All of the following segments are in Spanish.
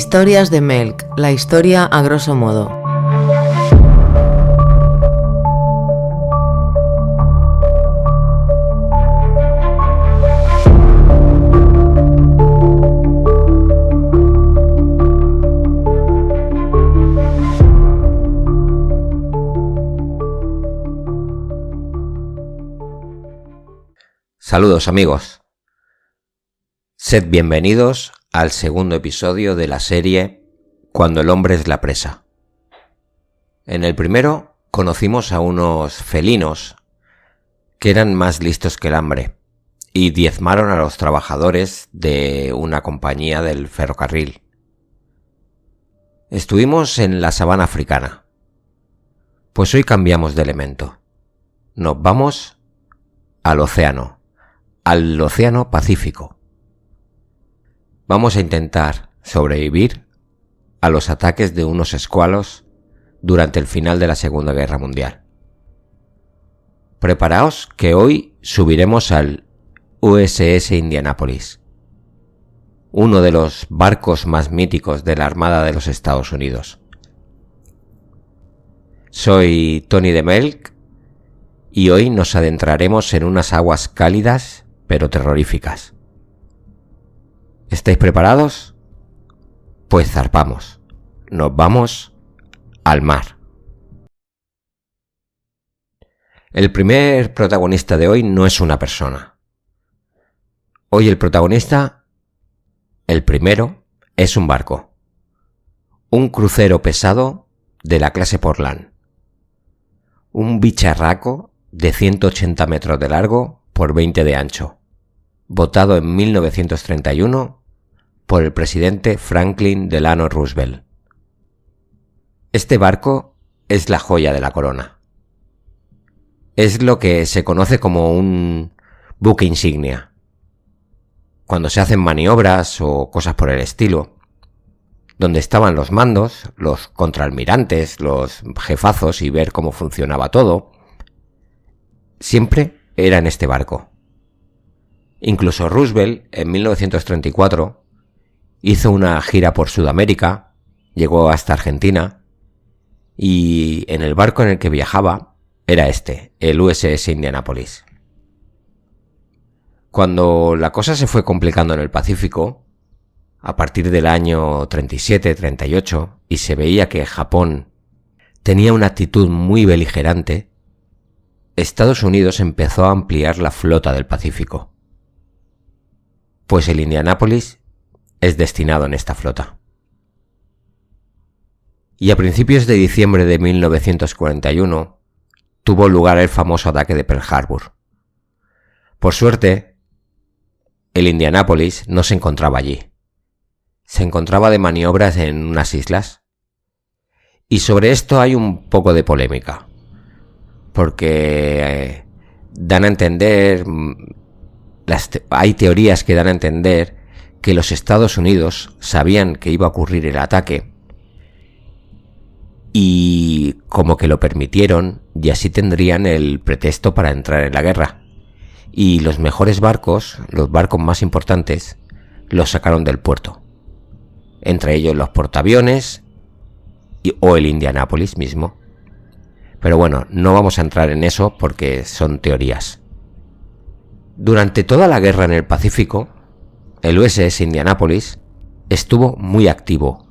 Historias de Melk, la historia a grosso modo. Saludos amigos, sed bienvenidos al segundo episodio de la serie Cuando el hombre es la presa. En el primero conocimos a unos felinos que eran más listos que el hambre y diezmaron a los trabajadores de una compañía del ferrocarril. Estuvimos en la sabana africana, pues hoy cambiamos de elemento. Nos vamos al océano Pacífico. Vamos a intentar sobrevivir a los ataques de unos escualos durante el final de la Segunda Guerra Mundial. Preparaos que hoy subiremos al USS Indianapolis, uno de los barcos más míticos de la Armada de los Estados Unidos. Soy Tony de Melk y hoy nos adentraremos en unas aguas cálidas pero terroríficas. ¿Estáis preparados? Pues zarpamos. Nos vamos al mar. El primer protagonista de hoy no es una persona. Hoy el protagonista, el primero, es un barco. Un crucero pesado de la clase Portland. Un bicharraco de 180 metros de largo por 20 de ancho. Votado en 1931 por el presidente Franklin Delano Roosevelt. Este barco es la joya de la corona. Es lo que se conoce como un buque insignia. Cuando se hacen maniobras o cosas por el estilo, donde estaban los mandos, los contraalmirantes, los jefazos y ver cómo funcionaba todo, siempre era en este barco. Incluso Roosevelt, en 1934, hizo una gira por Sudamérica, llegó hasta Argentina, y en el barco en el que viajaba era el USS Indianapolis. Cuando la cosa se fue complicando en el Pacífico, a partir del año 37-38, y se veía que Japón tenía una actitud muy beligerante, Estados Unidos empezó a ampliar la flota del Pacífico. Pues el Indianapolis es destinado en esta flota. Y a principios de diciembre de 1941 tuvo lugar el famoso ataque de Pearl Harbor. Por suerte, el Indianapolis no se encontraba allí. Se encontraba de maniobras en unas islas. Y sobre esto hay un poco de polémica, porque dan a entender... Hay teorías que dan a entender que los Estados Unidos sabían que iba a ocurrir el ataque y como que lo permitieron y así tendrían el pretexto para entrar en la guerra. Y los mejores barcos, los barcos más importantes, los sacaron del puerto. Entre ellos los portaaviones o el Indianapolis mismo. Pero bueno, no vamos a entrar en eso porque son teorías. Durante toda la guerra en el Pacífico, el USS Indianapolis estuvo muy activo.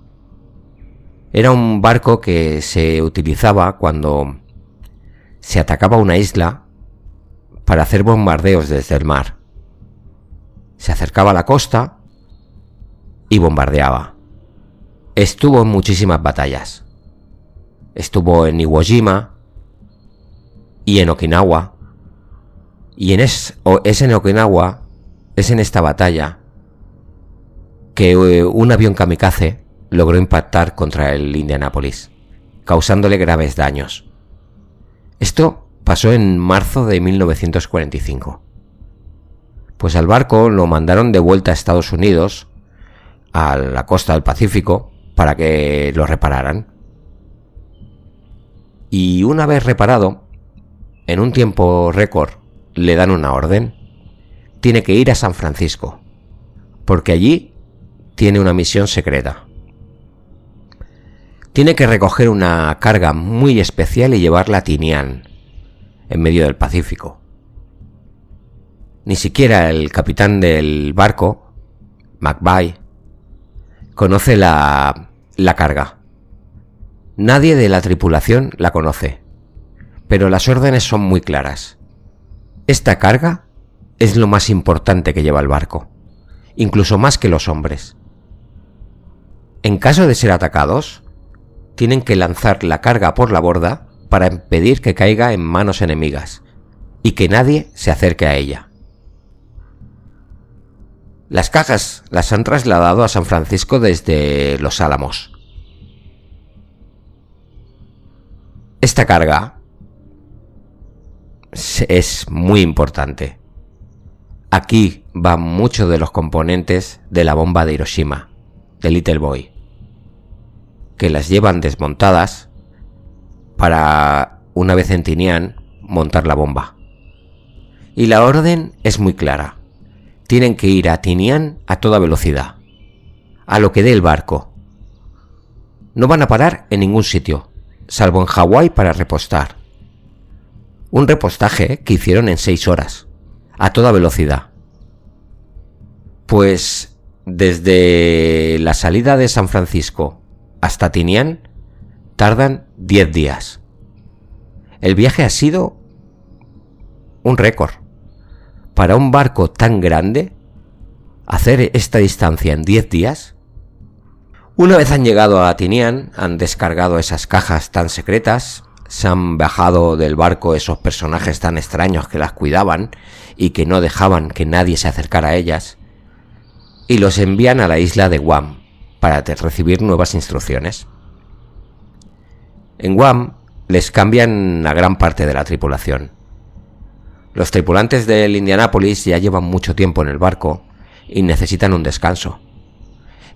Era un barco que se utilizaba cuando se atacaba una isla para hacer bombardeos desde el mar. Se acercaba a la costa y bombardeaba. Estuvo en muchísimas batallas. Estuvo en Iwo Jima y en Okinawa. Y es en Okinawa, es en esta batalla, que un avión kamikaze logró impactar contra el Indianapolis, causándole graves daños. Esto pasó en marzo de 1945. Pues al barco lo mandaron de vuelta a Estados Unidos, a la costa del Pacífico, para que lo repararan. Y una vez reparado, en un tiempo récord, le dan una orden. Tiene que ir a San Francisco, porque allí tiene una misión secreta. tiene que recoger una carga muy especial y llevarla a Tinian, en medio del Pacífico. Ni siquiera el capitán del barco, McVeigh, conoce la carga. Nadie de la tripulación la conoce, pero las órdenes son muy claras. Esta carga es lo más importante que lleva el barco, incluso más que los hombres. En caso de ser atacados, tienen que lanzar la carga por la borda para impedir que caiga en manos enemigas y que nadie se acerque a ella. Las cajas las han trasladado a San Francisco desde Los Álamos. Esta carga es muy importante. Aquí van muchos de los componentes de la bomba de Hiroshima, de Little Boy, que las llevan desmontadas para, una vez en Tinian, montar la bomba. Y la orden es muy clara. Tienen que ir a Tinian a toda velocidad, a lo que dé el barco. No van a parar en ningún sitio, salvo en Hawái para repostar. Un repostaje que hicieron en 6 horas, a toda velocidad. Pues desde la salida de San Francisco hasta Tinian tardan 10 días. El viaje ha sido un récord. Para un barco tan grande, hacer esta distancia en 10 días. Una vez han llegado a Tinian, han descargado esas cajas tan secretas, se han bajado del barco esos personajes tan extraños que las cuidaban y que no dejaban que nadie se acercara a ellas, y los envían a la isla de Guam para recibir nuevas instrucciones. En Guam les cambian a gran parte de la tripulación. Los tripulantes del Indianapolis ya llevan mucho tiempo en el barco y necesitan un descanso.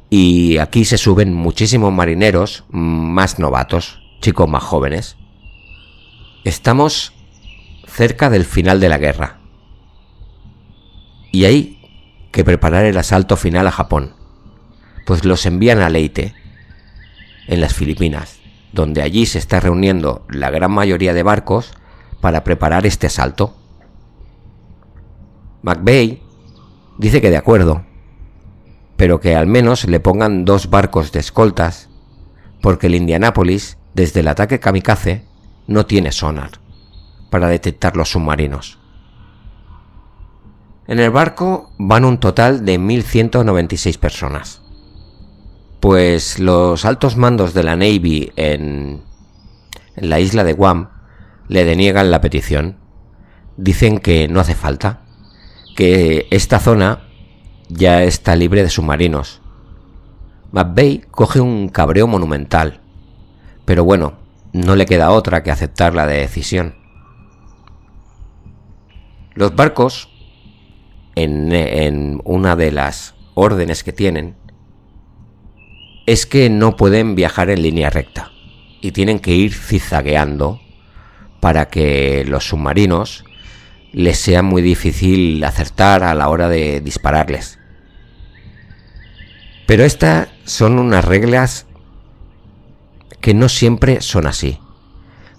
Y aquí se suben muchísimos marineros más novatos, chicos más jóvenes. Estamos cerca del final de la guerra. Y hay que preparar el asalto final a Japón, pues los envían a Leyte, en las Filipinas, donde allí se está reuniendo la gran mayoría de barcos para preparar este asalto. McVeigh dice que de acuerdo, pero que al menos le pongan 2 barcos de escoltas, porque el Indianapolis, desde el ataque kamikaze, no tiene sonar para detectar los submarinos. En el barco van un total de 1.196 personas, pues los altos mandos de la Navy en la isla de Guam le deniegan la petición. Dicen que no hace falta, que esta zona ya está libre de submarinos. McVeigh coge un cabreo monumental, pero bueno, no le queda otra que aceptar la decisión. Los barcos, en una de las órdenes que tienen, es que no pueden viajar en línea recta y tienen que ir zigzagueando para que los submarinos les sea muy difícil acertar a la hora de dispararles. Pero estas son unas reglas que no siempre son así,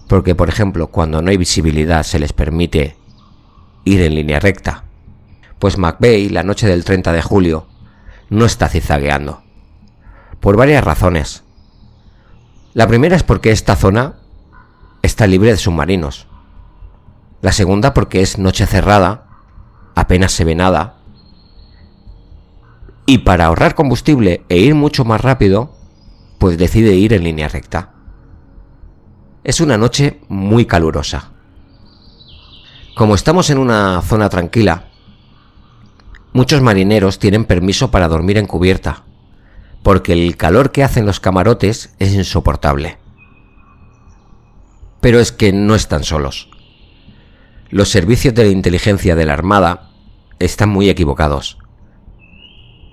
porque por ejemplo cuando no hay visibilidad se les permite ir en línea recta. Pues McVeigh, la noche del 30 de julio, no está zigzagueando, por varias razones. La primera es porque esta zona está libre de submarinos. La segunda porque es noche cerrada, apenas se ve nada. Y para ahorrar combustible e ir mucho más rápido, pues decide ir en línea recta. Es una noche muy calurosa. Como estamos en una zona tranquila, muchos marineros tienen permiso para dormir en cubierta, porque el calor que hacen los camarotes es insoportable. Pero es que no están solos. Los servicios de la inteligencia de la Armada están muy equivocados.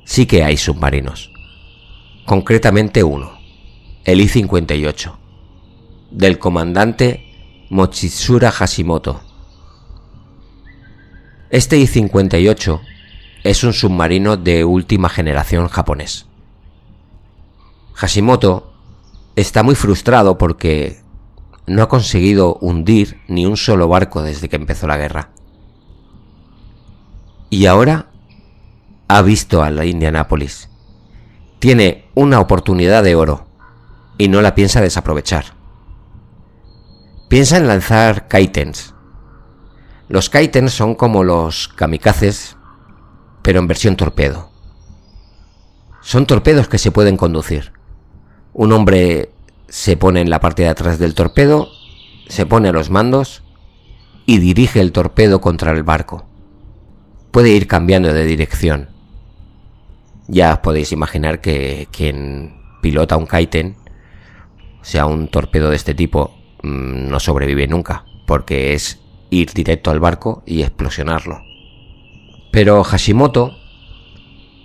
Sí que hay submarinos. Concretamente uno, el I-58, del comandante Mochitsura Hashimoto. Este I-58 es un submarino de última generación japonés. Hashimoto está muy frustrado porque no ha conseguido hundir ni un solo barco desde que empezó la guerra. Y ahora ha visto a la Indianápolis. Tiene una oportunidad de oro y no la piensa desaprovechar. Piensa en lanzar kaitens. Los kaitens son como los kamikazes, pero en versión torpedo. Son torpedos que se pueden conducir. Un hombre se pone en la parte de atrás del torpedo, se pone a los mandos y dirige el torpedo contra el barco. Puede ir cambiando de dirección. Ya podéis imaginar que quien pilota un kaiten, o sea, un torpedo de este tipo, no sobrevive nunca, porque es ir directo al barco y explosionarlo. Pero Hashimoto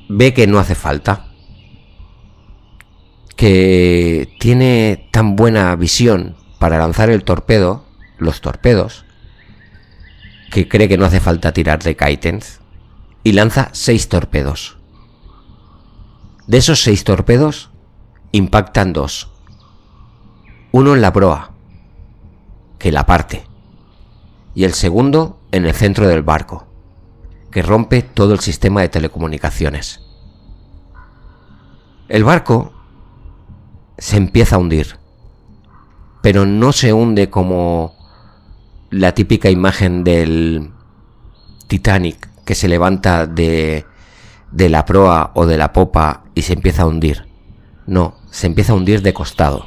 ve que no hace falta, que tiene tan buena visión para lanzar el torpedo, los torpedos, que cree que no hace falta tirar de kaitens y lanza 6 torpedos. De esos 6 torpedos impactan 2. Uno en la proa, que la parte, y el segundo en el centro del barco, que rompe todo el sistema de telecomunicaciones. El barco se empieza a hundir, pero no se hunde como la típica imagen del Titanic, que se levanta de la proa o de la popa y se empieza a hundir. No, se empieza a hundir de costado.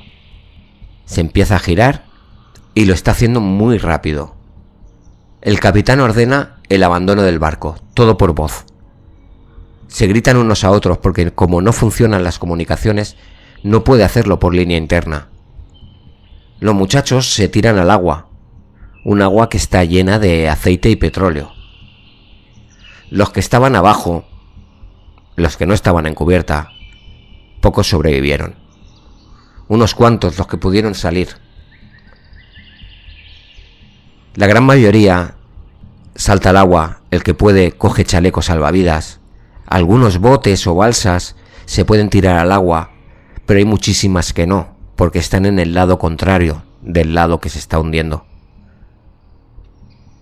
Se empieza a girar y lo está haciendo muy rápido. El capitán ordena el abandono del barco, todo por voz. Se gritan unos a otros porque como no funcionan las comunicaciones, no puede hacerlo por línea interna. Los muchachos se tiran al agua, un agua que está llena de aceite y petróleo. Los que estaban abajo, los que no estaban en cubierta, pocos sobrevivieron. Unos cuantos los que pudieron salir. La gran mayoría salta al agua, el que puede coge chalecos salvavidas. Algunos botes o balsas se pueden tirar al agua, pero hay muchísimas que no, porque están en el lado contrario del lado que se está hundiendo.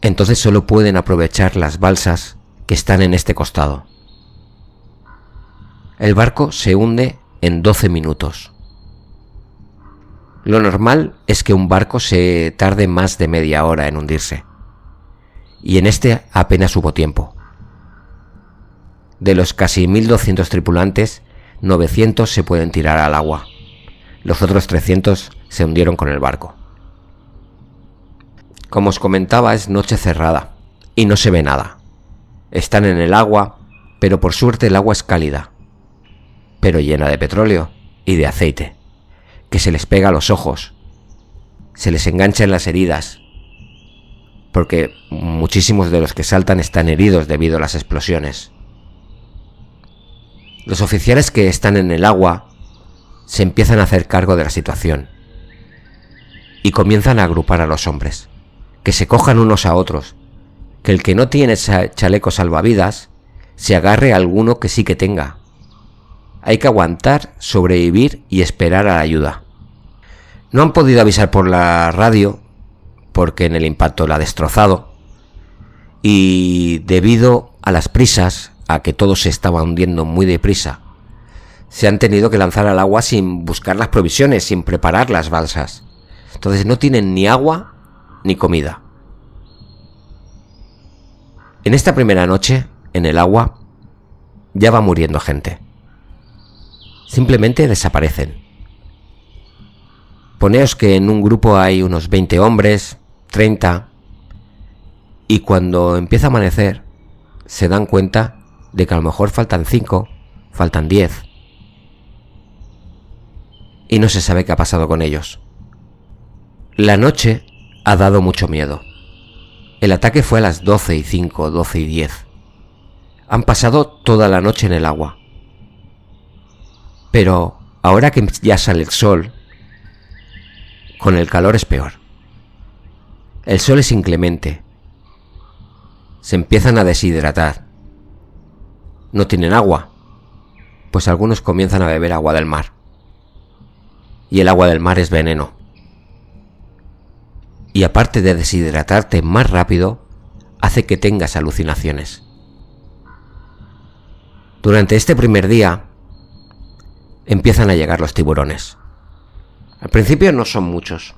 Entonces solo pueden aprovechar las balsas que están en este costado. El barco se hunde en 12 minutos. Lo normal es que un barco se tarde más de media hora en hundirse, y en este apenas hubo tiempo. De los casi 1200 tripulantes, 900 se pueden tirar al agua. Los otros 300 se hundieron con el barco. Como os comentaba, es noche cerrada y no se ve nada. Están en el agua, pero por suerte el agua es cálida, pero llena de petróleo y de aceite, que se les pega a los ojos, se les engancha en las heridas, porque muchísimos de los que saltan están heridos debido a las explosiones. Los oficiales que están en el agua se empiezan a hacer cargo de la situación y comienzan a agrupar a los hombres, que se cojan unos a otros, que el que no tiene chaleco salvavidas se agarre a alguno que sí que tenga. Hay que aguantar, sobrevivir y esperar a la ayuda. No han podido avisar por la radio porque en el impacto la ha destrozado, y debido a las prisas, a que todo se estaba hundiendo muy deprisa, se han tenido que lanzar al agua sin buscar las provisiones, sin preparar las balsas. Entonces no tienen ni agua ni comida. En esta primera noche, en el agua, ya va muriendo gente. Simplemente desaparecen. Poneos que en un grupo hay unos 20 hombres, 30, y cuando empieza a amanecer, se dan cuenta de que a lo mejor faltan 5, faltan 10, y no se sabe qué ha pasado con ellos. La noche ha dado mucho miedo. El ataque fue a las 12:05, 12:10. Han pasado toda la noche en el agua. Pero ahora que ya sale el sol, con el calor es peor. El sol es inclemente. Se empiezan a deshidratar. No tienen agua, pues algunos comienzan a beber agua del mar. y el agua del mar es veneno. Y aparte de deshidratarte más rápido, hace que tengas alucinaciones. Durante este primer día empiezan a llegar los tiburones. Al principio no son muchos,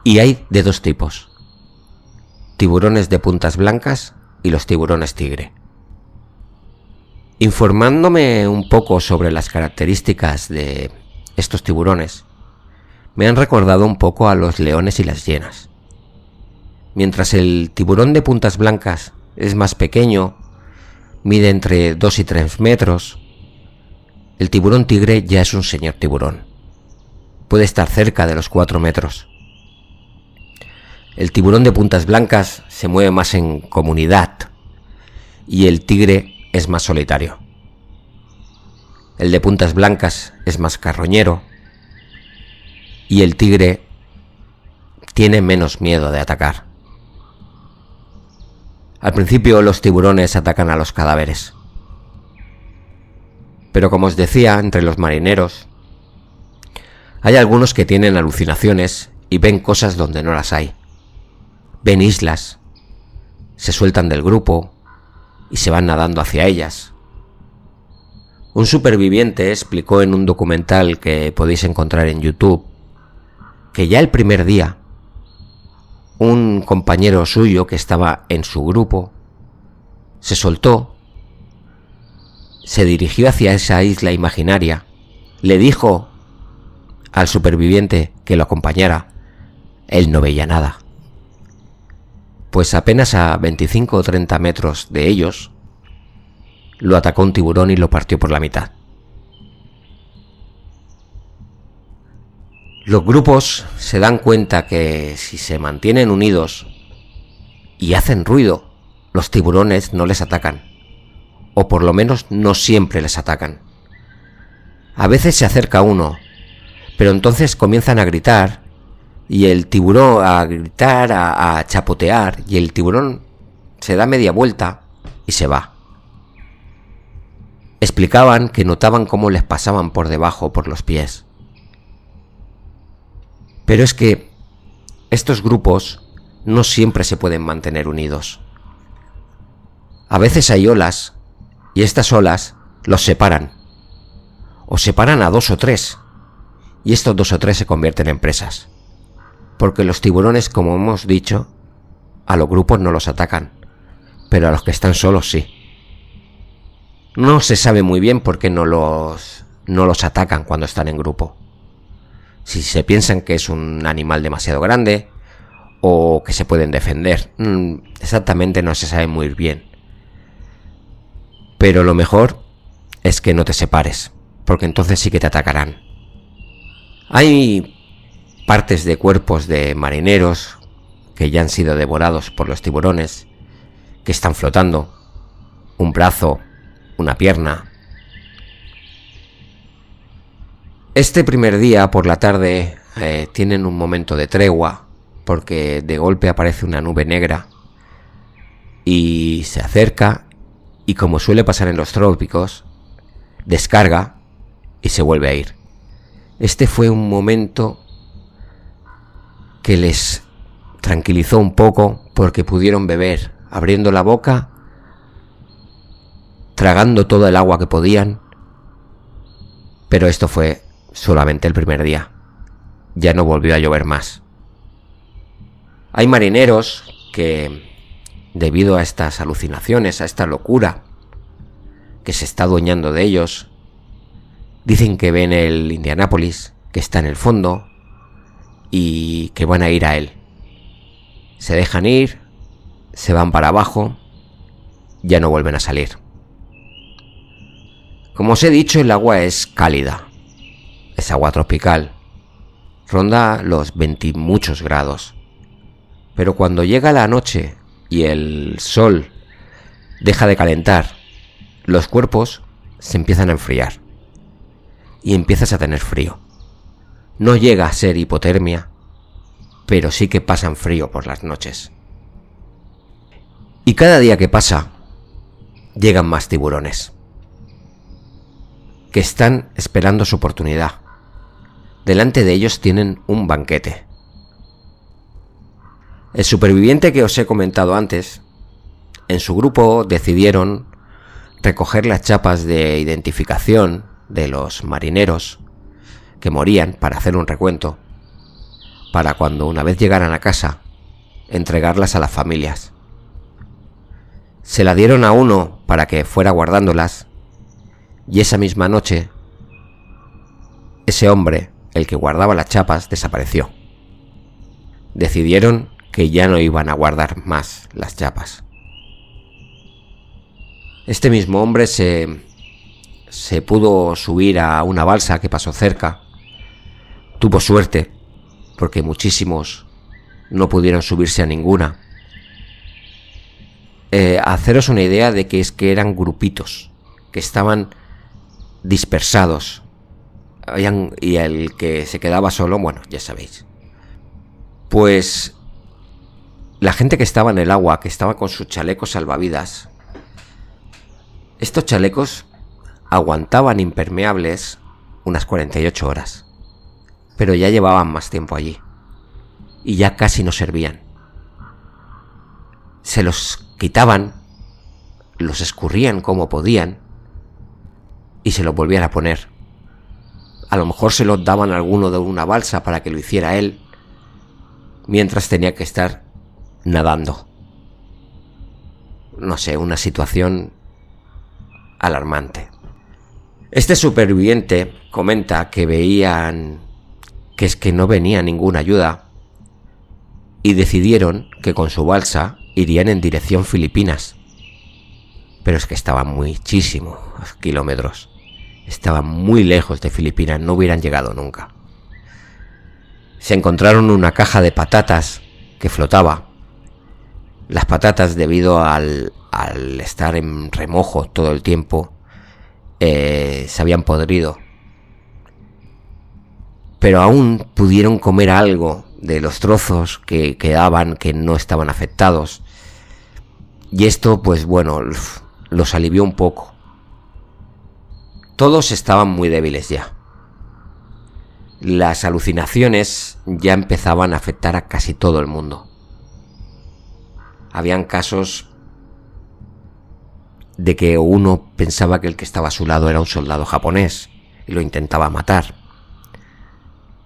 y hay de dos tipos: tiburones de puntas blancas y los tiburones tigre. Informándome un poco sobre las características de estos tiburones, me han recordado un poco a los leones y las hienas. Mientras el tiburón de puntas blancas es más pequeño, mide entre 2 y 3 metros, el tiburón tigre ya es un señor tiburón. Puede estar cerca de los 4 metros. El tiburón de puntas blancas se mueve más en comunidad y el tigre es más solitario. El de puntas blancas es más carroñero y el tigre tiene menos miedo de atacar. Al principio los tiburones atacan a los cadáveres, pero como os decía, entre los marineros hay algunos que tienen alucinaciones y ven cosas donde no las hay. Ven islas, se sueltan del grupo y se van nadando hacia ellas. Un superviviente explicó en un documental que podéis encontrar en YouTube que ya el primer día un compañero suyo que estaba en su grupo se soltó, se dirigió hacia esa isla imaginaria, le dijo al superviviente que lo acompañara. Él no veía nada. Pues apenas a 25 o 30 metros de ellos lo atacó un tiburón y lo partió por la mitad. Los grupos se dan cuenta que si se mantienen unidos y hacen ruido, los tiburones no les atacan, o por lo menos no siempre les atacan. A veces se acerca uno, pero entonces comienzan a gritar y el tiburón a chapotear, y el tiburón se da media vuelta y se va. Explicaban que notaban cómo les pasaban por debajo, por los pies. Pero es que estos grupos no siempre se pueden mantener unidos. A veces hay olas y estas olas los separan. O separan a 2 o 3 y estos 2 o 3 se convierten en presas. Porque los tiburones, como hemos dicho, a los grupos no los atacan, pero a los que están solos sí. No se sabe muy bien por qué no los atacan cuando están en grupo. Si se piensan que es un animal demasiado grande o que se pueden defender. Exactamente no se sabe muy bien. Pero lo mejor es que no te separes, porque entonces sí que te atacarán. Hay partes de cuerpos de marineros que ya han sido devorados por los tiburones, que están flotando. Un brazo, una pierna. Este primer día por la tarde tienen un momento de tregua, porque de golpe aparece una nube negra y se acerca y, como suele pasar en los trópicos, descarga y se vuelve a ir. Este fue un momento que les tranquilizó un poco, porque pudieron beber abriendo la boca, tragando todo el agua que podían. Pero esto fue solamente el primer día. Ya no volvió a llover más. Hay marineros que, debido a estas alucinaciones, a esta locura que se está adueñando de ellos, dicen que ven el Indianápolis, que está en el fondo, y que van a ir a él. Se dejan ir, se van para abajo, ya no vuelven a salir. Como os he dicho, el agua es cálida. Es agua tropical, ronda los 20 y muchos grados. Pero cuando llega la noche y el sol deja de calentar, los cuerpos se empiezan a enfriar y empiezas a tener frío. No llega a ser hipotermia, pero sí que pasan frío por las noches. Y cada día que pasa, llegan más tiburones, que están esperando su oportunidad delante de ellos tienen un banquete. El superviviente que os he comentado antes, en su grupo decidieron recoger las chapas de identificación de los marineros que morían para hacer un recuento, para cuando una vez llegaran a casa, entregarlas a las familias. Se la dieron a uno para que fuera guardándolas, y esa misma noche, ese hombre, el que guardaba las chapas, desapareció. Decidieron que ya no iban a guardar más las chapas. Este mismo hombre se pudo subir a una balsa que pasó cerca. Tuvo suerte, porque muchísimos no pudieron subirse a ninguna. Haceros una idea de que es que eran grupitos, que estaban dispersados. Y el que se quedaba solo, bueno, ya sabéis. Pues la gente que estaba en el agua, que estaba con sus chalecos salvavidas, estos chalecos aguantaban impermeables unas 48 horas, pero ya llevaban más tiempo allí y ya casi no servían. Se los quitaban, los escurrían como podían y se los volvían a poner. A lo mejor se los daban a alguno de una balsa para que lo hiciera él, mientras tenía que estar nadando. No sé, una situación alarmante. Este superviviente comenta que veían que es que no venía ninguna ayuda y decidieron que con su balsa irían en dirección Filipinas. Pero es que estaban muchísimos kilómetros. Estaban muy lejos de Filipinas, no hubieran llegado nunca. Se encontraron una caja de patatas que flotaba. Las patatas, debido al estar en remojo todo el tiempo, se habían podrido. Pero aún pudieron comer algo de los trozos que quedaban, que no estaban afectados. Y esto, pues bueno, los alivió un poco. Todos estaban muy débiles ya. Las alucinaciones ya empezaban a afectar a casi todo el mundo. Habían casos de que uno pensaba que el que estaba a su lado era un soldado japonés y lo intentaba matar.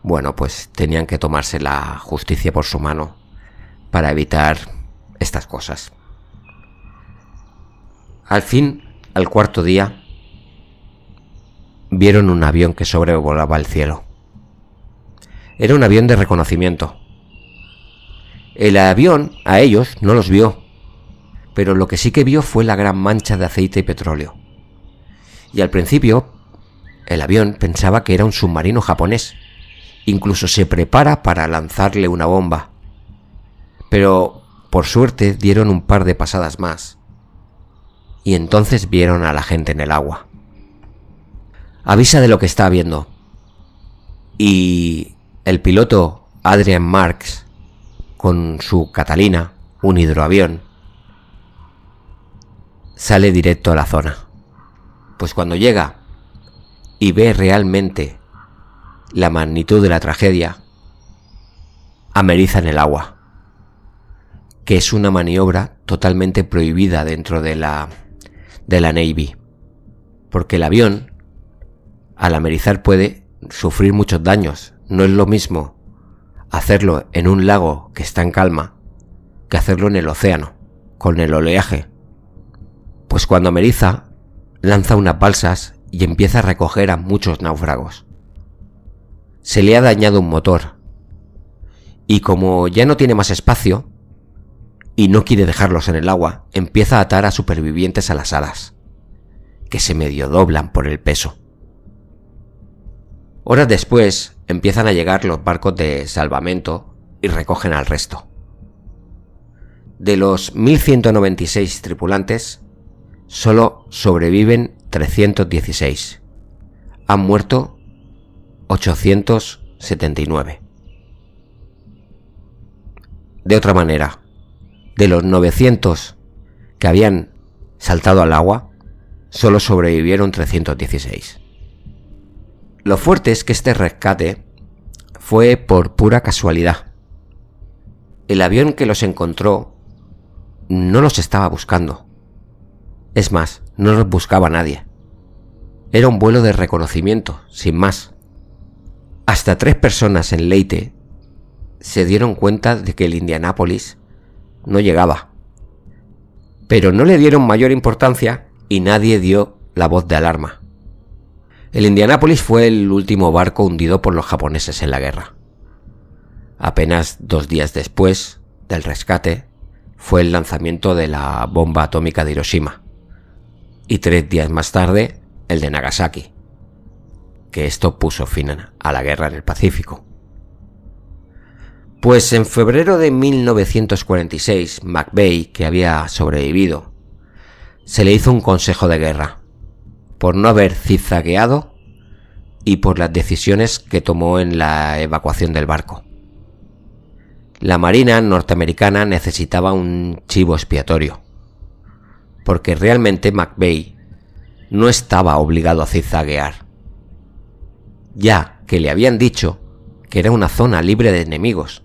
Bueno, pues tenían que tomarse la justicia por su mano para evitar estas cosas. Al fin, al cuarto día, vieron un avión que sobrevolaba el cielo. Era un avión de reconocimiento. El avión a ellos no los vio, pero lo que sí que vio fue la gran mancha de aceite y petróleo. Y al principio, el avión pensaba que era un submarino japonés. Incluso se prepara para lanzarle una bomba. Pero, por suerte, dieron un par de pasadas más. Y entonces vieron a la gente en el agua. Avisa de lo que está viendo. Y el piloto Adrian Marks, con su Catalina, un hidroavión, sale directo a la zona. Pues cuando llega y ve realmente la magnitud de la tragedia, ameriza en el agua, que es una maniobra totalmente prohibida dentro de la Navy, porque el avión, al amerizar, puede sufrir muchos daños. No es lo mismo hacerlo en un lago que está en calma que hacerlo en el océano, con el oleaje. Pues cuando ameriza, lanza unas balsas y empieza a recoger a muchos náufragos. Se le ha dañado un motor, y como ya no tiene más espacio y no quiere dejarlos en el agua, empieza a atar a supervivientes a las alas, que se medio doblan por el peso. Horas después empiezan a llegar los barcos de salvamento y recogen al resto. De los 1196 tripulantes, solo sobreviven 316. Han muerto 879. De otra manera, de los 900 que habían saltado al agua, solo sobrevivieron 316. Lo fuerte es que este rescate fue por pura casualidad. El avión que los encontró no los estaba buscando. Es más, no los buscaba nadie. Era un vuelo de reconocimiento, sin más. Hasta 3 personas en Leyte se dieron cuenta de que el Indianápolis no llegaba. Pero no le dieron mayor importancia y nadie dio la voz de alarma. El Indianápolis fue el último barco hundido por los japoneses en la guerra. Apenas 2 días después del rescate fue el lanzamiento de la bomba atómica de Hiroshima y 3 días más tarde el de Nagasaki, que esto puso fin a la guerra en el Pacífico. Pues en febrero de 1946, McVeigh, que había sobrevivido, se le hizo un consejo de guerra por no haber zigzagueado y por las decisiones que tomó en la evacuación del barco. La Marina norteamericana necesitaba un chivo expiatorio, porque realmente McVeigh no estaba obligado a zigzaguear, ya que le habían dicho que era una zona libre de enemigos,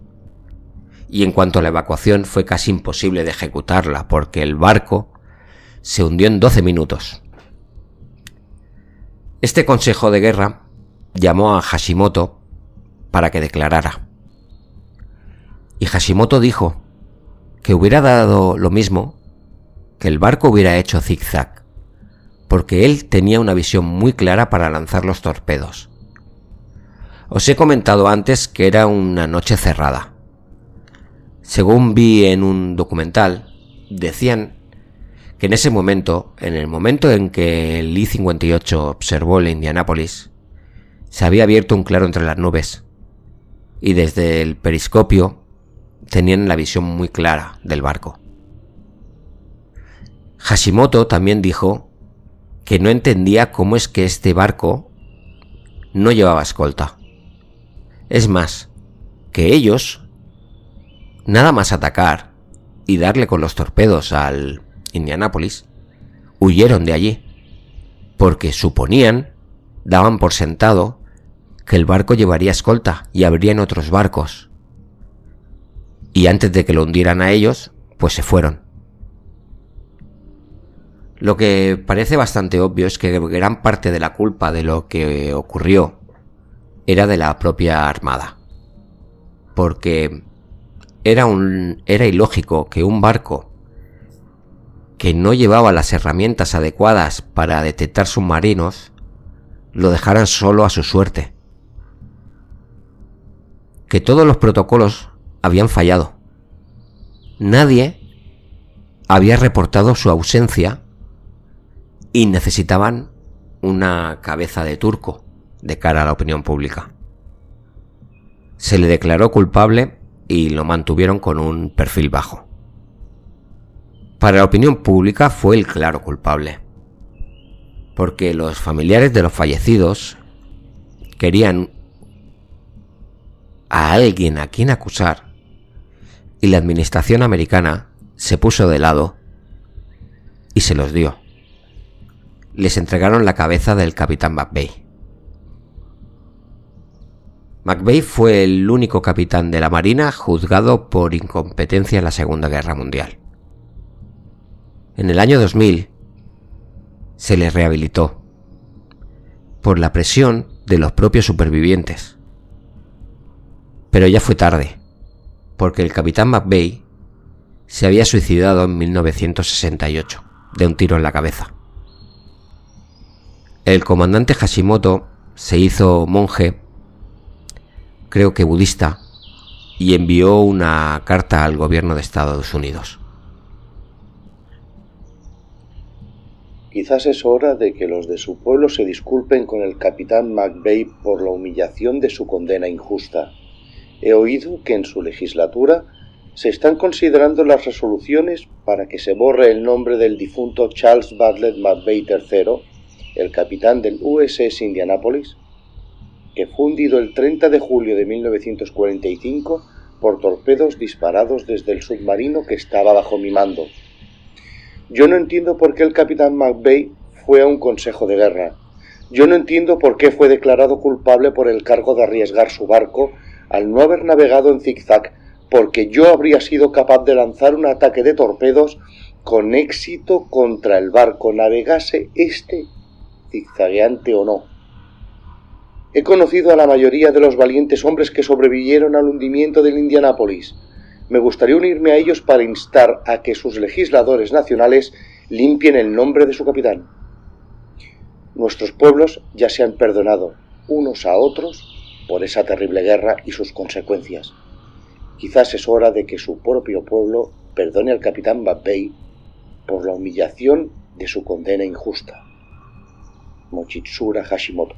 y en cuanto a la evacuación fue casi imposible de ejecutarla porque el barco se hundió en 12 minutos. Este consejo de guerra llamó a Hashimoto para que declarara. Y Hashimoto dijo que hubiera dado lo mismo que el barco hubiera hecho zigzag, porque él tenía una visión muy clara para lanzar los torpedos. Os he comentado antes que era una noche cerrada. Según vi en un documental, decían que en ese momento, en el momento en que el I-58 observó el Indianápolis, se había abierto un claro entre las nubes y desde el periscopio tenían la visión muy clara del barco. Hashimoto también dijo que no entendía cómo es que este barco no llevaba escolta. Es más, que ellos, nada más atacar y darle con los torpedos al Indianápolis, huyeron de allí, porque suponían, daban por sentado, que el barco llevaría escolta y habrían otros barcos. Y antes de que lo hundieran a ellos, pues se fueron. Lo que parece bastante obvio es que gran parte de la culpa de lo que ocurrió era de la propia Armada, porque era ilógico que un barco que no llevaba las herramientas adecuadas para detectar submarinos lo dejaran solo a su suerte, que todos los protocolos habían fallado. Nadie había reportado su ausencia y necesitaban una cabeza de turco de cara a la opinión pública. Se le declaró culpable y lo mantuvieron con un perfil bajo. Para la opinión pública fue el claro culpable, porque los familiares de los fallecidos querían a alguien a quien acusar y la administración americana se puso de lado y se los dio. Les entregaron la cabeza del capitán McVeigh. McVeigh fue el único capitán de la Marina juzgado por incompetencia en la Segunda Guerra Mundial. En el año 2000 se le rehabilitó por la presión de los propios supervivientes. Pero ya fue tarde, porque el capitán McVeigh se había suicidado en 1968 de un tiro en la cabeza. El comandante Hashimoto se hizo monje, creo que budista, y envió una carta al gobierno de Estados Unidos. Quizás es hora de que los de su pueblo se disculpen con el capitán McVeigh por la humillación de su condena injusta. He oído que en su legislatura se están considerando las resoluciones para que se borre el nombre del difunto Charles Bartlett McVeigh III, el capitán del USS Indianapolis, que fue hundido el 30 de julio de 1945 por torpedos disparados desde el submarino que estaba bajo mi mando. Yo no entiendo por qué el capitán McVeigh fue a un consejo de guerra. Yo no entiendo por qué fue declarado culpable por el cargo de arriesgar su barco al no haber navegado en zigzag, porque yo habría sido capaz de lanzar un ataque de torpedos con éxito contra el barco, navegase zigzagueante o no. He conocido a la mayoría de los valientes hombres que sobrevivieron al hundimiento del Indianápolis. Me gustaría unirme a ellos para instar a que sus legisladores nacionales limpien el nombre de su capitán. Nuestros pueblos ya se han perdonado unos a otros por esa terrible guerra y sus consecuencias. Quizás es hora de que su propio pueblo perdone al capitán McVeigh por la humillación de su condena injusta. Mochitsura Hashimoto.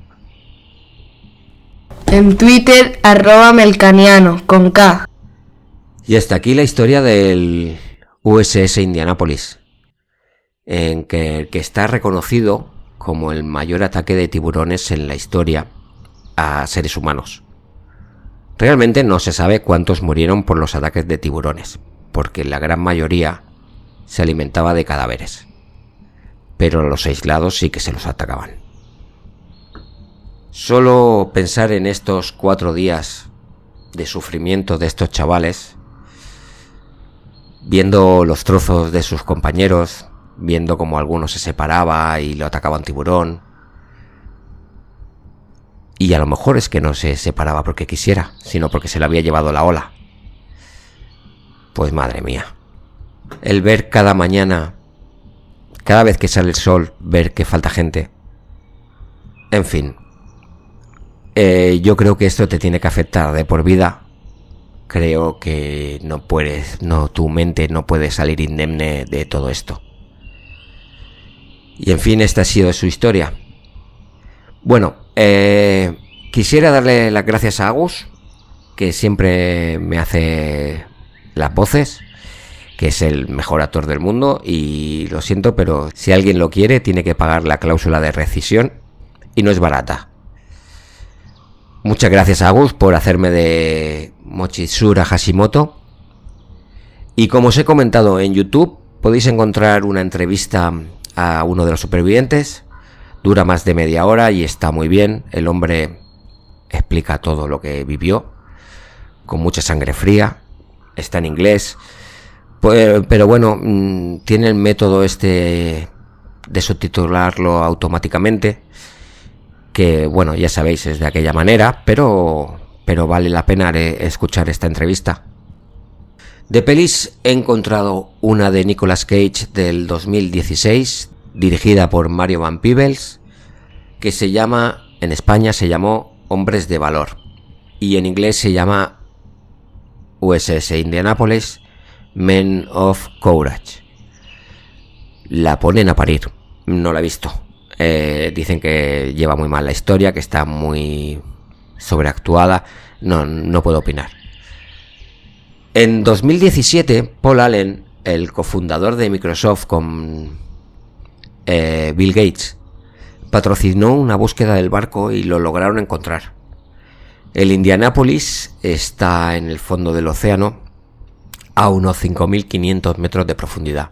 En Twitter, @melcaniano, con K. Y hasta aquí la historia del USS Indianapolis, en que está reconocido como el mayor ataque de tiburones en la historia a seres humanos. Realmente no se sabe cuántos murieron por los ataques de tiburones, porque la gran mayoría se alimentaba de cadáveres, pero los aislados sí que se los atacaban. Solo pensar en estos 4 días de sufrimiento de estos chavales, viendo los trozos de sus compañeros, viendo cómo alguno se separaba y lo atacaba un tiburón, y a lo mejor es que no se separaba porque quisiera, sino porque se lo había llevado la ola. Pues madre mía, el ver cada mañana, cada vez que sale el sol, ver que falta gente, en fin, yo creo que esto te tiene que afectar de por vida. Creo que tu mente no puede salir indemne de todo esto. Y en fin, esta ha sido su historia. Bueno, quisiera darle las gracias a Agus, que siempre me hace las voces, que es el mejor actor del mundo, y lo siento, pero si alguien lo quiere, tiene que pagar la cláusula de rescisión, y no es barata. Muchas gracias a Agus por hacerme de Mochitsura Hashimoto. Y como os he comentado en YouTube, podéis encontrar una entrevista a uno de los supervivientes. Dura más de media hora y está muy bien. El hombre explica todo lo que vivió, con mucha sangre fría. Está en inglés. Pero bueno, tiene el método de subtitularlo automáticamente, que bueno, ya sabéis, es de aquella manera, pero vale la pena escuchar esta entrevista. De pelis he encontrado una de Nicolas Cage del 2016, dirigida por Mario Van Peebles, que en España se llamó Hombres de Valor, y en inglés se llama USS Indianapolis, Men of Courage. La ponen a parir, no la he visto. Dicen que lleva muy mal la historia, que está muy sobreactuada. No puedo opinar. En 2017, Paul Allen, el cofundador de Microsoft con Bill Gates, patrocinó una búsqueda del barco y lo lograron encontrar. El Indianapolis está en el fondo del océano a unos 5.500 metros de profundidad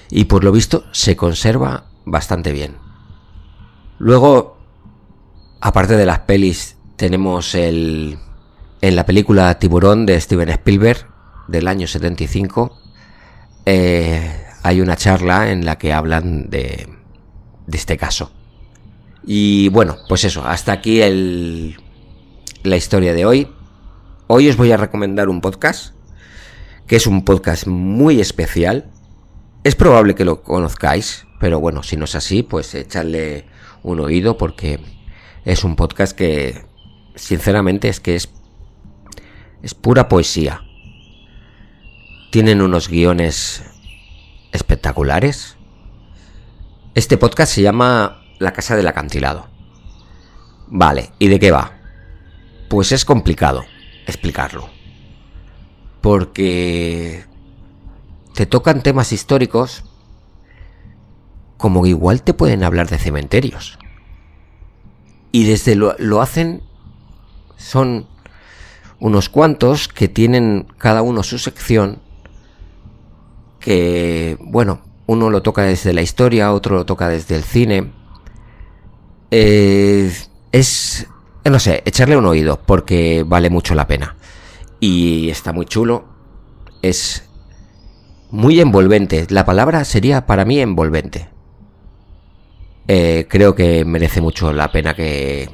y por lo visto se conserva bastante bien. Luego, aparte de las pelis, tenemos en la película Tiburón de Steven Spielberg del año 75, hay una charla en la que hablan de este caso. Y bueno, pues eso, hasta aquí la historia de hoy. Hoy os voy a recomendar un podcast, que es un podcast muy especial. Es probable que lo conozcáis, pero bueno, si no es así, pues echadle un oído, porque es un podcast que sinceramente es pura poesía. Tienen unos guiones espectaculares. Este podcast se llama La Casa del Acantilado. Vale, ¿y de qué va? Pues es complicado explicarlo, porque te tocan temas históricos como igual te pueden hablar de cementerios. Y desde lo hacen, son unos cuantos que tienen cada uno su sección, que bueno, uno lo toca desde la historia, otro lo toca desde el cine. No sé, echarle un oído porque vale mucho la pena. y está muy chulo. Es muy envolvente. La palabra sería para mí envolvente. Creo que merece mucho la pena que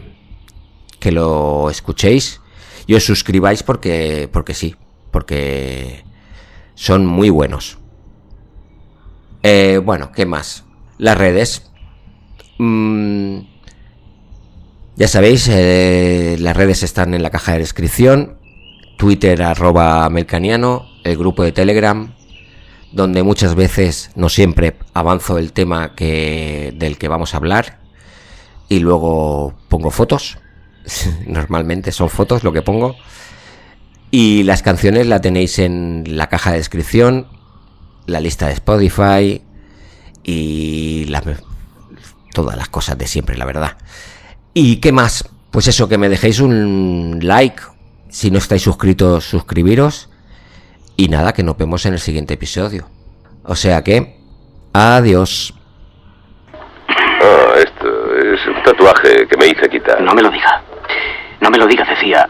lo escuchéis y os suscribáis porque sí, porque son muy buenos. Bueno, ¿qué más? Las redes. Ya sabéis, las redes están en la caja de descripción. Twitter @melcaniano, el grupo de Telegram, donde muchas veces, no siempre, avanzo el tema del que vamos a hablar y luego pongo fotos. Normalmente son fotos lo que pongo. Y las canciones la tenéis en la caja de descripción, la lista de Spotify y todas las cosas de siempre, la verdad. ¿Y qué más? Pues eso, que me dejéis un like. Si no estáis suscritos, suscribiros. Y nada, que nos vemos en el siguiente episodio. O sea que, adiós. Esto es un tatuaje que me hice quitar. No me lo diga. No me lo diga, decía.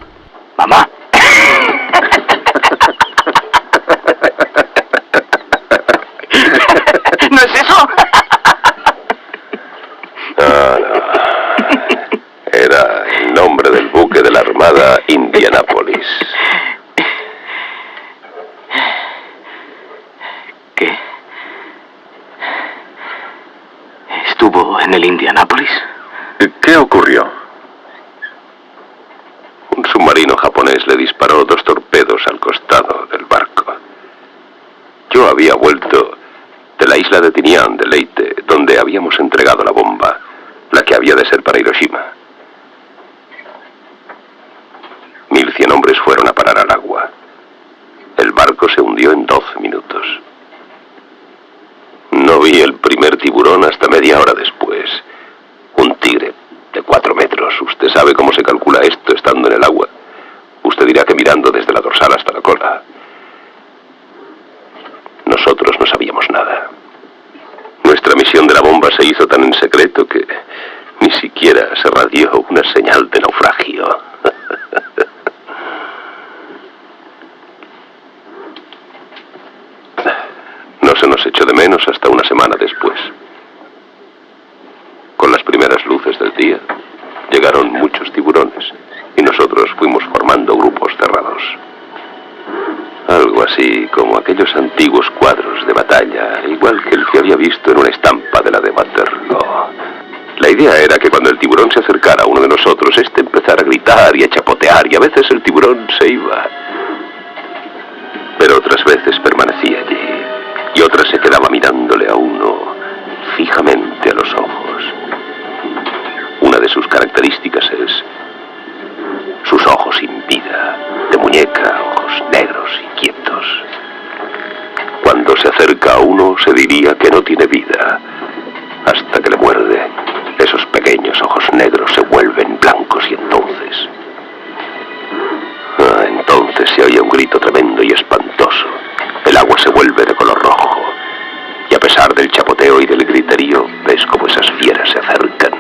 ¡Mamá! ¿No es eso? No. Era el nombre del buque de la Armada Indianapolis. ¿Qué? ¿Estuvo en el Indianapolis? ¿Qué ocurrió? Un submarino japonés le disparó 2 torpedos al costado del barco. Yo había vuelto de la isla de Tinian de Leyte, donde habíamos entregado la bomba, la que había de ser para Hiroshima. 1100 hombres fueron a parar al agua. El barco se hundió en 12 minutos. No vi el primer tiburón hasta media hora después. Un tigre de 4 metros. Usted sabe cómo se calcula esto estando en el agua. Usted dirá que mirando desde la dorsal hasta la cola. Nosotros no sabíamos nada. Nuestra misión de la bomba se hizo tan en secreto que ni siquiera se radió una señal de naufragio. No se nos echó de menos hasta una semana después. Con las primeras luces del día, llegaron muchos tiburones y nosotros fuimos formando grupos cerrados. Algo así como aquellos antiguos cuadros de batalla, igual que el que había visto en una estampa de la de Waterloo. La idea era que cuando el tiburón se acercara a uno de nosotros, este empezara a gritar y a chapotear, y a veces el tiburón se iba. Pero otras veces permanecía allí, y otras se quedaba mirándole a uno fijamente a los ojos. Una de sus características es sus ojos sin vida, de muñeca, ojos negros y quietos. Cuando se acerca a uno se diría que no tiene vida, hasta que le muerde. Esos pequeños ojos negros se vuelven blancos y entonces se oye un grito tremendo y espantoso. El agua se vuelve de color rojo y a pesar del chapoteo y del griterío ves como esas fieras se acercan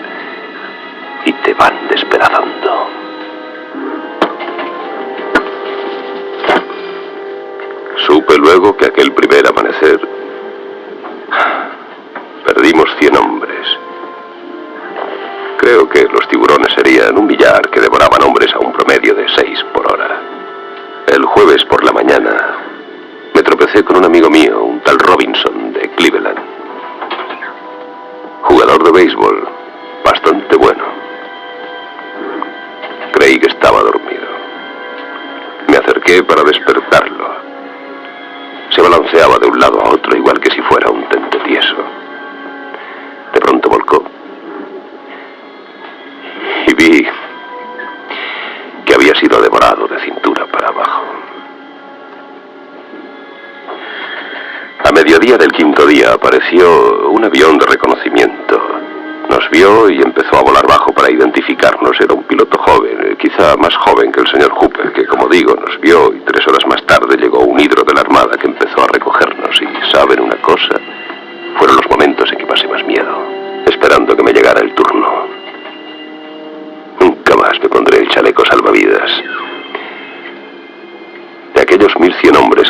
y te van despedazando. Supe luego que aquel primer amanecer perdimos 100 hombres. Creo que los tiburones serían un millar que devoraban hombres a un promedio de 6 por hora. El jueves por la mañana me tropecé con un amigo mío, un tal Robinson de Cleveland. Jugador de béisbol, bastante bueno. Creí que estaba dormido. Me acerqué para despertarlo. Se balanceaba de un lado a otro igual que si fuera un tente tieso. De pronto volcó. Y vi que había sido devorado de cintura para abajo. A mediodía del quinto día apareció un avión de reconocimiento. Nos vio y empezó a volar bajo para identificarnos. Era un piloto joven, quizá más joven que el señor Hooper, que como digo, nos vio y 3 horas más tarde llegó un hidro de la Armada que empezó a recogernos. Y ¿saben una cosa? Fueron los momentos en que pasé más miedo, esperando que me llegara el turno. Nunca más me pondré el chaleco salvavidas. 2.100 hombres